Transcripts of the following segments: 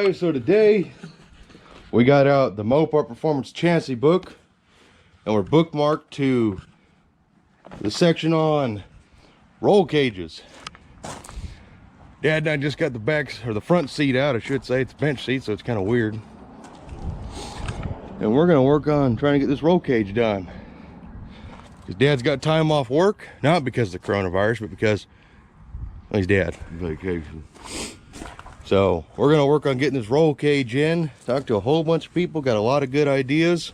guys, so today we got out the Mopar Performance chassis book and we're bookmarked to the section on roll cages. Dad and I just got the back, or the front seat out, I should say. It's a bench seat, so it's kind of weird. And we're gonna work on trying to get this roll cage done. Because Dad's got time off work, not because of the coronavirus, but because, well, he's dead. Vacation. So we're gonna work on getting this roll cage in. Talked to a whole bunch of people, got a lot of good ideas.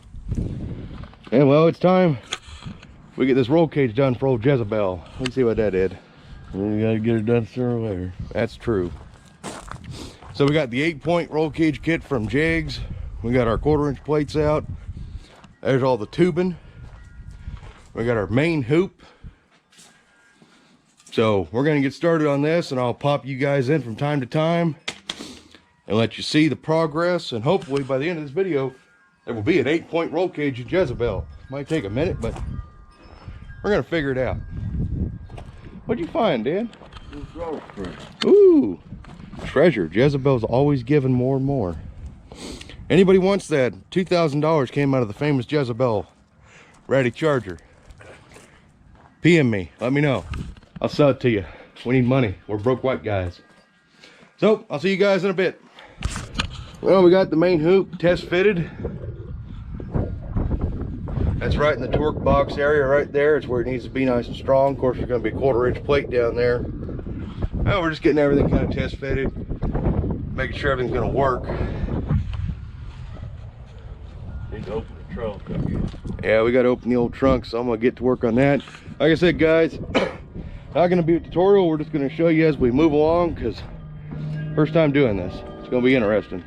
And well, it's time we get this roll cage done for old Jezebel. Let's see what that did. We gotta get it done sooner or later. That's true. So we got the 8-point roll cage kit from Jags. We got our 1/4-inch plates out. There's all the tubing. We got our main hoop. So we're gonna get started on this, and I'll pop you guys in from time to time and let you see the progress. And hopefully by the end of this video, there will be an 8-point roll cage at Jezebel. Might take a minute, but we're gonna figure it out. What'd you find, Dan? Ooh, treasure. Jezebel's always giving more and more. Anybody wants that? $2,000 came out of the famous Jezebel Ratty Charger. PM me, let me know. I'll sell it to you. We need money. We're broke white guys. So I'll see you guys in a bit. Well, we got the main hoop test fitted. That's right in the torque box area right there. It's where it needs to be, nice and strong. Of course, there's going to be a 1/4-inch plate down there. Well, we're just getting everything kind of test fitted, making sure everything's going to work. Need to open the trunk. Yeah, we got to open the old trunk, so I'm going to get to work on that. Like I said, guys, not going to be a tutorial. We're just going to show you as we move along, because first time doing this. It's going to be interesting.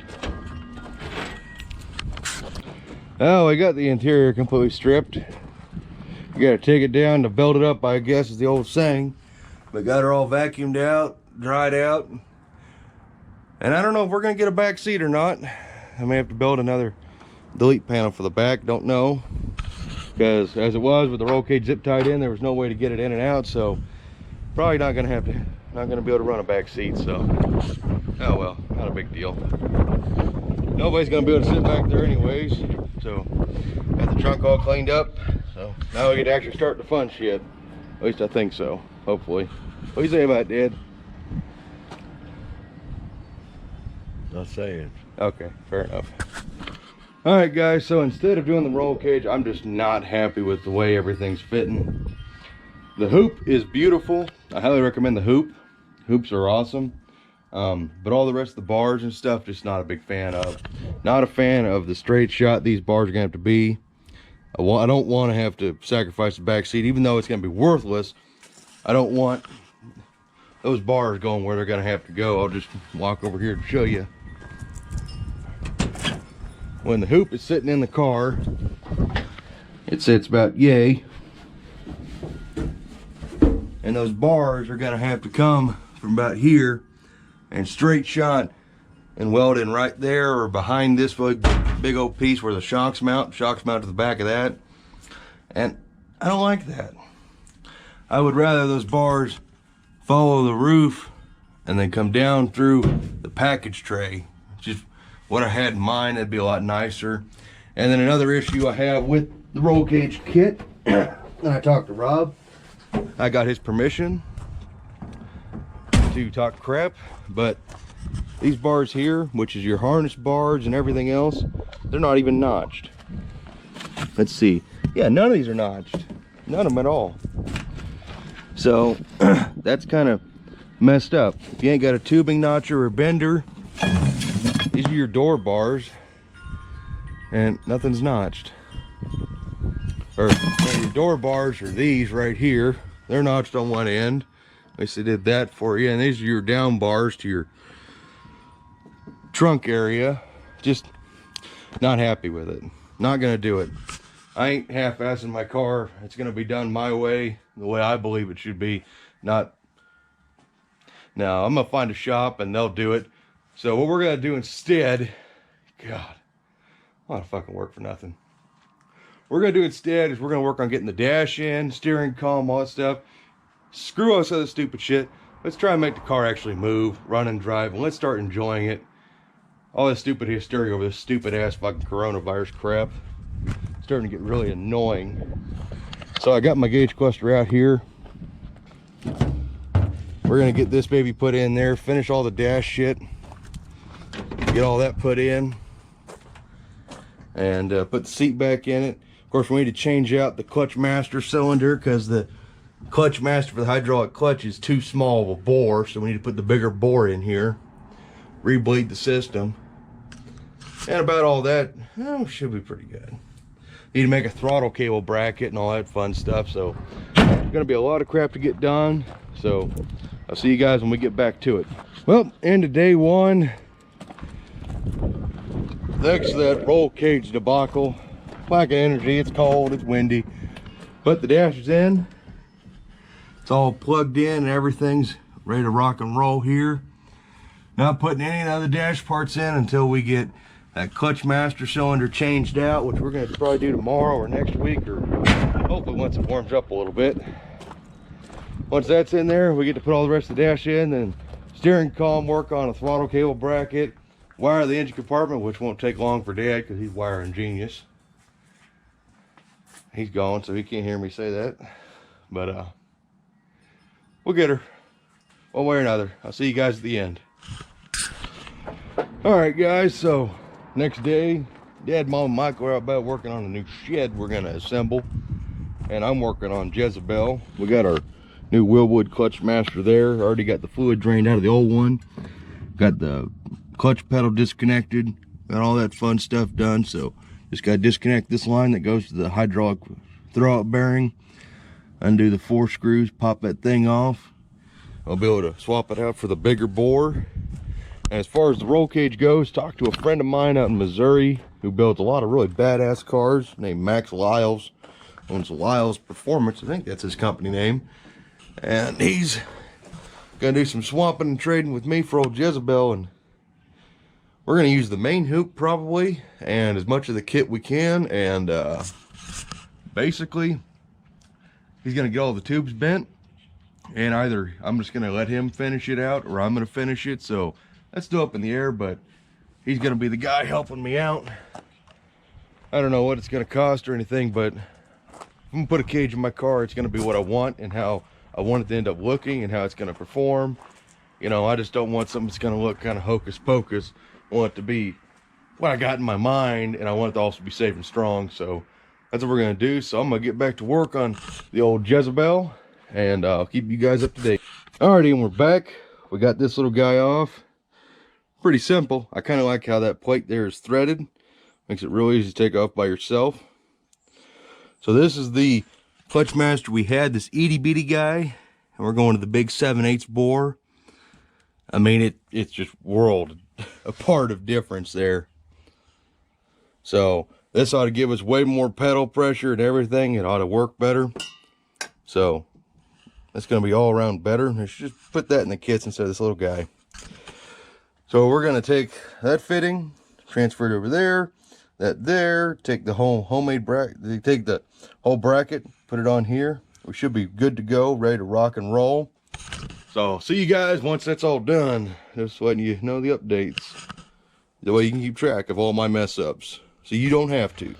Oh, we got the interior completely stripped. You got to take it down to belt it up, I guess is the old saying. But got her all vacuumed out, dried out. And I don't know if we're going to get a back seat or not. I may have to build another delete panel for the back, don't know. Because as it was with the roll cage zip tied in, there was no way to get it in and out. So probably not going to be able to run a back seat. So, oh well, not a big deal. Nobody's going to be able to sit back there anyways. So got the trunk all cleaned up, so now we get to actually start the fun shit. At least I think so, hopefully. What do you say about it, Dad? Not saying. Okay, fair enough. All right, guys, so instead of doing the roll cage, I'm just not happy with the way everything's fitting. The hoop is beautiful. I highly recommend the hoop. Hoops are awesome. But all the rest of the bars and stuff, just not a big fan of. Not a fan of the straight shot these bars are gonna have to be. I don't want to have to sacrifice the back seat, even though it's gonna be worthless. I don't want those bars going where they're gonna have to go. I'll just walk over here to show you. When the hoop is sitting in the car, it sits about yay, and those bars are gonna have to come from about here and straight shot and weld in right there or behind this big old piece where the shocks mount to the back of that. And I don't like that. I would rather those bars follow the roof and then come down through the package tray. Just what I had in mind. That'd be a lot nicer. And then another issue I have with the roll cage kit, and I talked to Rob, I got his permission to talk crap, but these bars here, which is your harness bars and everything else, they're not even notched. Let's see. Yeah, none of these are notched. None of them at all. So that's kind of messed up. If you ain't got a tubing notcher or bender, these are your door bars and nothing's notched. Or your door bars are these right here. They're notched on one end. At least they did that for you. And these are your down bars to your trunk area. Just not happy with it. Not gonna do it. I ain't half-assing my car. It's gonna be done my way, the way I believe it should be. Not. No, I'm gonna find a shop and they'll do it. So what we're gonna do instead, God, a lot of fucking work for nothing. What we're gonna do instead is we're gonna work on getting the dash in, steering column, all that stuff. Screw all this other stupid shit. Let's try and make the car actually move, run and drive, and let's start enjoying it. all this stupid hysteria over this stupid ass fucking coronavirus crap. It's starting to get really annoying. So I got my gauge cluster out here. We're gonna get this baby put in there, finish all the dash shit, get all that put in, and put the seat back in it. Of course, we need to change out the clutch master cylinder because the clutch master for the hydraulic clutch is too small of a bore, so we need to put the bigger bore in here, rebleed the system, and about all that. Oh, should be pretty good. Need to make a throttle cable bracket and all that fun stuff. So there's gonna be a lot of crap to get done, so I'll see you guys when we get back to it. Well, end of day one. Thanks to that roll cage debacle, lack of energy, it's cold, it's windy, but the dash is in. It's all plugged in and everything's ready to rock and roll here. Not putting any of the dash parts in until we get that clutch master cylinder changed out, which we're going to probably do tomorrow or next week, or hopefully once it warms up a little bit. Once that's in there, we get to put all the rest of the dash in, then steering column work on a throttle cable bracket, wire the engine compartment, which won't take long for Dad because he's wiring genius. He's gone, so he can't hear me say that, but we'll get her one way or another. I'll see you guys at the end. All right, guys, so next day, Dad, Mom, and Michael are out about working on a new shed we're gonna assemble, and I'm working on Jezebel. We got our new Willwood clutch master there. Already got the fluid drained out of the old one. Got the clutch pedal disconnected. Got all that fun stuff done. So just got to disconnect this line that goes to the hydraulic throwout bearing. Undo the 4 screws, pop that thing off. I'll be able to swap it out for the bigger bore. And as far as the roll cage goes, talked to a friend of mine out in Missouri who builds a lot of really badass cars, named Max Lyles. Owns Lyles Performance, I think that's his company name. And he's gonna do some swapping and trading with me for old Jezebel, and we're gonna use the main hoop probably, and as much of the kit we can, and basically he's gonna get all the tubes bent, and either I'm just gonna let him finish it out or I'm gonna finish it. So that's still up in the air, but he's gonna be the guy helping me out. I don't know what it's gonna cost or anything, but if I'm gonna put a cage in my car, it's gonna be what I want and how I want it to end up looking and how it's gonna perform. You know, I just don't want something that's gonna look kind of hocus pocus. I want it to be what I got in my mind, and I want it to also be safe and strong. So that's what we're gonna do. So I'm gonna get back to work on the old Jezebel, and I'll keep you guys up to date. Alrighty, and we're back. We got this little guy off. Pretty simple. I kind of like how that plate there is threaded. Makes it real easy to take off by yourself. So this is the clutch master we had, this itty bitty guy, and we're going to the big 7/8 bore. I mean, it's just world apart of difference there. So this ought to give us way more pedal pressure and everything. It ought to work better. So that's going to be all around better. Let's just put that in the kits instead of this little guy. So we're going to take that fitting, transfer it over there, that there, take the whole homemade bracket, take the whole bracket, put it on here. We should be good to go, ready to rock and roll. So see you guys once that's all done. Just letting you know the updates. The way you can keep track of all my mess ups, so you don't have to.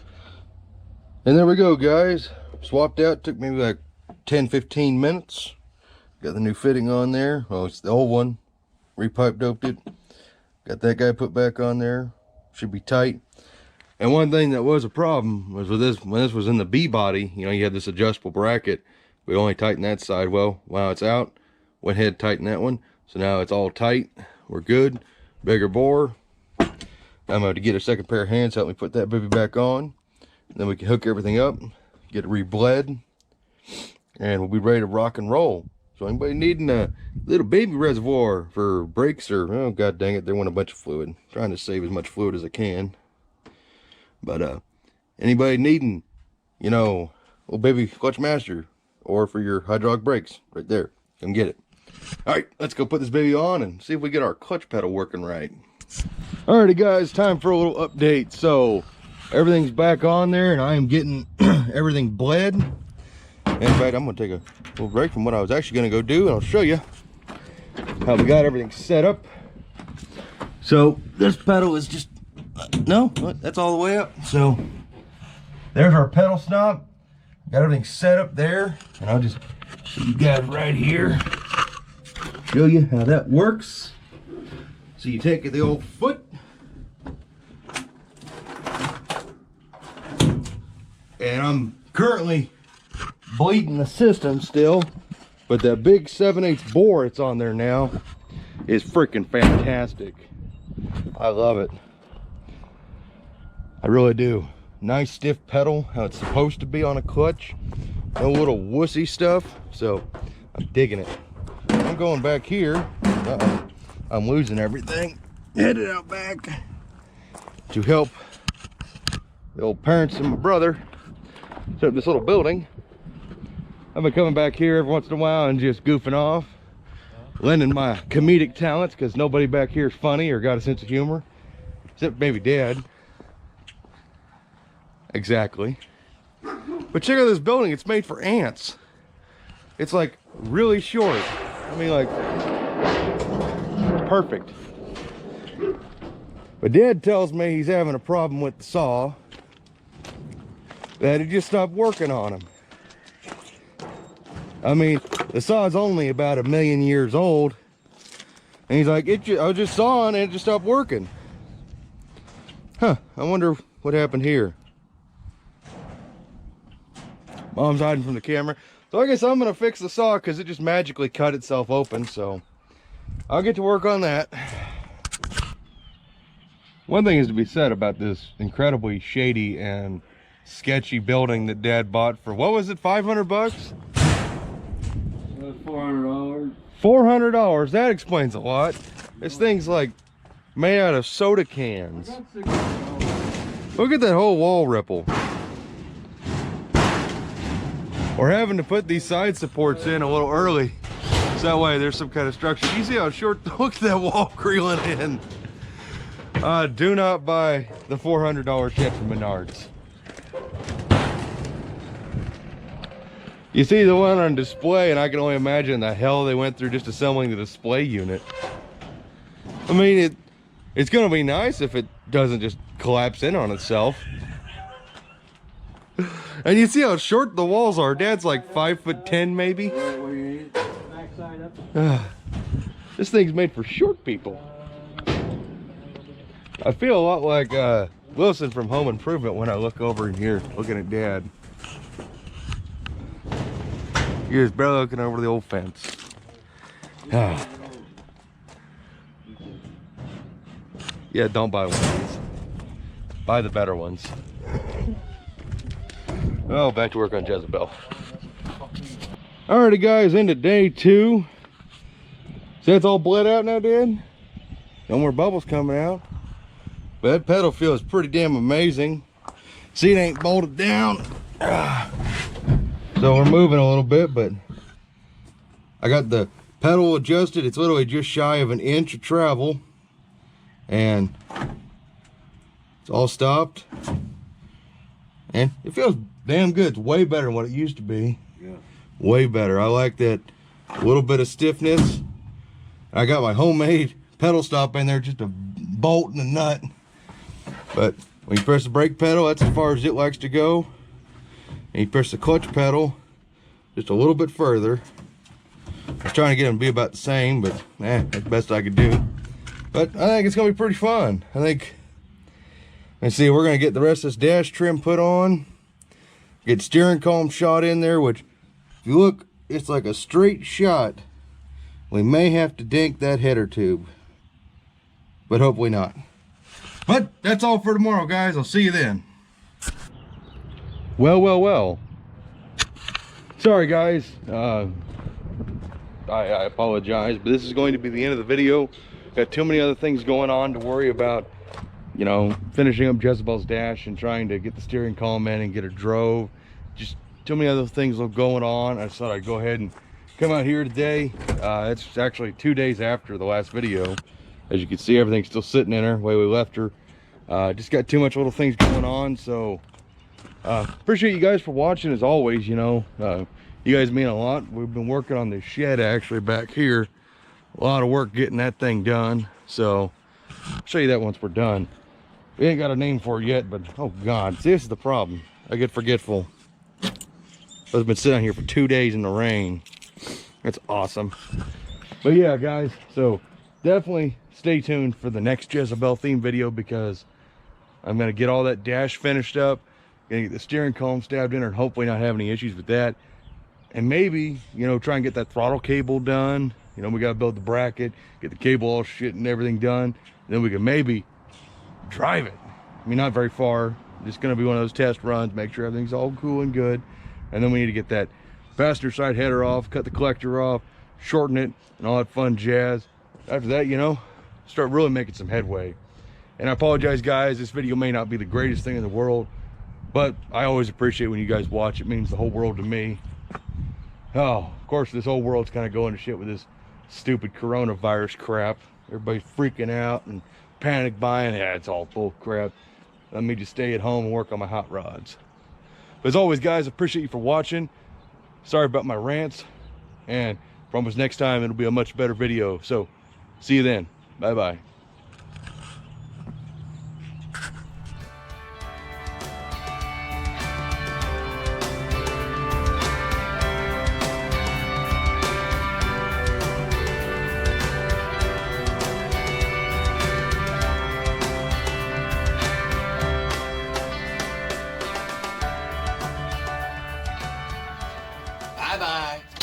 And there we go, guys. Swapped out, took maybe like 10-15 minutes. Got the new fitting on there. Well, it's the old one. Repipe doped it. Got that guy put back on there. Should be tight. And one thing that was a problem was with this, when this was in the B body, you know, you had this adjustable bracket. We only tightened that side. Well, while it's out, went ahead, tighten that one. So now it's all tight. We're good. Bigger bore. I'm going to get a second pair of hands, help me put that baby back on. Then we can hook everything up, get it rebled, and we'll be ready to rock and roll. So anybody needing a little baby reservoir for brakes, or, oh god dang it, they want a bunch of fluid. I'm trying to save as much fluid as I can. But anybody needing, you know, little baby clutch master, or for your hydraulic brakes, right there, come get it. All right, let's go put this baby on and see if we get our clutch pedal working right. Alrighty guys, time for a little update. So everything's back on there, and I am getting everything bled. In fact, I'm gonna take a little break from what I was actually gonna go do, and I'll show you how we got everything set up. So this pedal is just, no, that's all the way up. So there's our pedal stop. Got everything set up there. And I'll just show you guys right here. Show you how that works. So you take the old foot. And I'm currently bleeding the system still. But that big 7/8 bore it's on there now is freaking fantastic. I love it. I really do. Nice stiff pedal, how it's supposed to be on a clutch. No little wussy stuff. So I'm digging it. I'm going back here. Uh-oh. I'm losing everything. Headed out back to help the old parents and my brother set up this little building. I've been coming back here every once in a while and just goofing off, lending my comedic talents, because nobody back here is funny or got a sense of humor, except maybe Dad. Exactly. But check out this building. It's made for ants. It's like really short. I mean, like, it's perfect. But Dad tells me he's having a problem with the saw, that it just stopped working on him. I mean, the saw is only about 1 million years old, and he's like, I was just sawing and it just stopped working. Huh, I wonder what happened here. Mom's hiding from the camera. So I guess I'm gonna fix the saw because it just magically cut itself open, so I'll get to work on that. One thing is to be said about this incredibly shady and sketchy building that Dad bought for, what was it, 500 bucks? $400. $400, that explains a lot. This thing's like made out of soda cans. Look at that whole wall ripple. We're having to put these side supports in a little early, so that way there's some kind of structure. You see how short, look at that wall creeling in. Do not buy the $400 shit from Menards. You see the one on display, and I can only imagine the hell they went through just assembling the display unit. I mean, it's gonna be nice if it doesn't just collapse in on itself. And you see how short the walls are. Dad's like 5'10" maybe. This thing's made for short people. I feel a lot like Wilson from Home Improvement when I look over in here looking at Dad. Here's brother looking over the old fence. Yeah, don't buy one of these. Buy the better ones. Oh, back to work on Jezebel. Alrighty guys, into day 2. See, it's all bled out now, Dad? No more bubbles coming out. But that pedal feels pretty damn amazing. See, it ain't bolted down. So we're moving a little bit, but I got the pedal adjusted. It's literally just shy of 1 inch of travel. And it's all stopped. And it feels damn good. It's way better than what it used to be. Yeah. Way better. I like that little bit of stiffness. I got my homemade pedal stop in there, just a bolt and a nut. But when you press the brake pedal, that's as far as it likes to go. And you press the clutch pedal just a little bit further. I was trying to get them to be about the same, but that's the best I could do. But I think it's gonna be pretty fun. I think, let's see, we're gonna get the rest of this dash trim put on, get steering column shot in there, which if you look, it's like a straight shot. We may have to dink that header tube, but hopefully not. But that's all for tomorrow, guys. I'll see you then. Well. Sorry, guys. I apologize, but this is going to be the end of the video. Got too many other things going on to worry about, you know, finishing up Jezebel's dash and trying to get the steering column in and get her drove. Just too many other things going on. I just thought I'd go ahead and come out here today. It's actually 2 days after the last video. As you can see, everything's still sitting in her the way we left her. Just got too much little things going on, so appreciate you guys for watching as always. You know, you guys mean a lot. We've been working on this shed actually back here. A lot of work getting that thing done, so I'll show you that once we're done. We ain't got a name for it yet, but oh God, see, this is the problem. I get forgetful. I've been sitting here for 2 days in the rain. That's awesome. But yeah, guys, so definitely stay tuned for the next Jezebel theme video, because I'm gonna get all that dash finished up, gonna get the steering column stabbed in, and hopefully not have any issues with that. And maybe, you know, try and get that throttle cable done. You know, we gotta build the bracket, get the cable all shit and everything done, and then we can maybe drive it. I mean, not very far, just gonna be one of those test runs, make sure everything's all cool and good. And then we need to get that passenger side header off, cut the collector off, shorten it, and all that fun jazz. After that, you know, start really making some headway. And I apologize, guys, this video may not be the greatest thing in the world, but I always appreciate when you guys watch. It means the whole world to me. Oh, of course, this whole world's kind of going to shit with this stupid coronavirus crap. Everybody's freaking out and panic buying. Yeah, it's all bull crap. Let me just stay at home and work on my hot rods. But as always, guys, appreciate you for watching. Sorry about my rants, and promise next time it'll be a much better video. So see you then. Bye bye. Bye-bye.